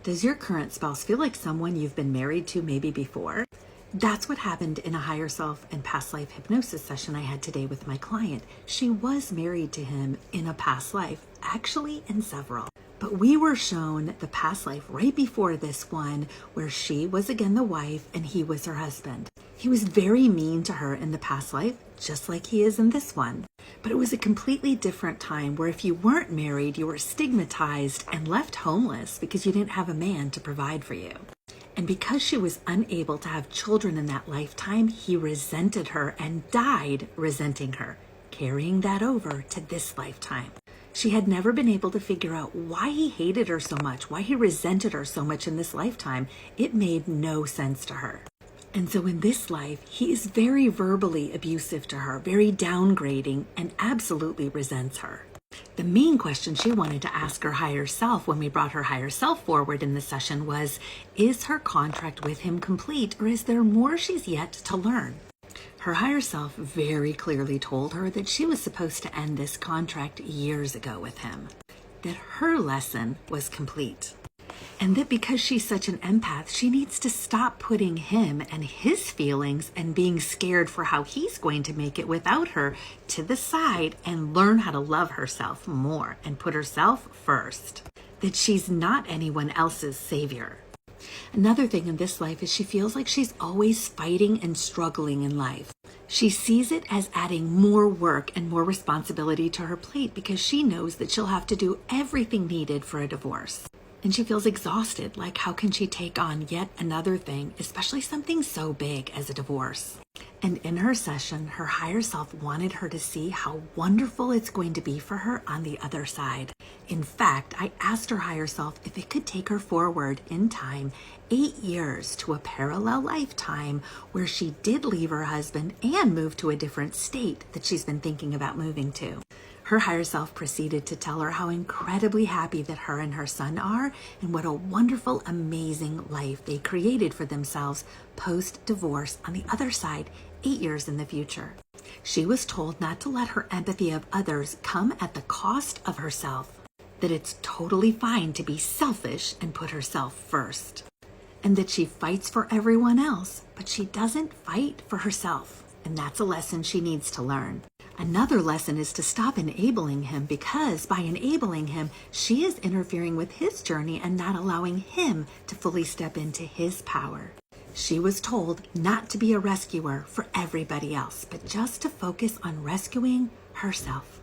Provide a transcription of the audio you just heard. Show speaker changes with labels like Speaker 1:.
Speaker 1: Does your current spouse feel like someone you've been married to maybe before? That's what happened in a higher self and past life hypnosis session I had today with my client. She was married to him in a past life, actually in several. But we were shown the past life right before this one where she was again the wife and he was her husband. He was very mean to her in the past life, just like he is in this one. But it was a completely different time where if you weren't married, you were stigmatized and left homeless because you didn't have a man to provide for you. And because she was unable to have children in that lifetime, he resented her and died resenting her, carrying that over to this lifetime. She had never been able to figure out why he hated her so much, why he resented her so much in this lifetime. It made no sense to her. And so in this life, he is very verbally abusive to her, very downgrading, and absolutely resents her. The main question she wanted to ask her higher self when we brought her higher self forward in the session was, is her contract with him complete, or is there more she's yet to learn? Her higher self very clearly told her that she was supposed to end this contract years ago with him, that her lesson was complete. And that because she's such an empath, she needs to stop putting him and his feelings and being scared for how he's going to make it without her to the side and learn how to love herself more and put herself first. That she's not anyone else's savior. Another thing in this life is she feels like she's always fighting and struggling in life. She sees it as adding more work and more responsibility to her plate because she knows that she'll have to do everything needed for a divorce. And she feels exhausted, like how can she take on yet another thing, especially something so big as a divorce. And in her session, her higher self wanted her to see how wonderful it's going to be for her on the other side. In fact, I asked her higher self if it could take her forward in time 8 years to a parallel lifetime where she did leave her husband and move to a different state that she's been thinking about moving to. Her higher self proceeded to tell her how incredibly happy that her and her son are and what a wonderful, amazing life they created for themselves post-divorce on the other side 8 years in the future. She was told not to let her empathy of others come at the cost of herself, that it's totally fine to be selfish and put herself first, and that she fights for everyone else, but she doesn't fight for herself. And that's a lesson she needs to learn. Another lesson is to stop enabling him, because by enabling him, she is interfering with his journey and not allowing him to fully step into his power. She was told not to be a rescuer for everybody else, but just to focus on rescuing herself.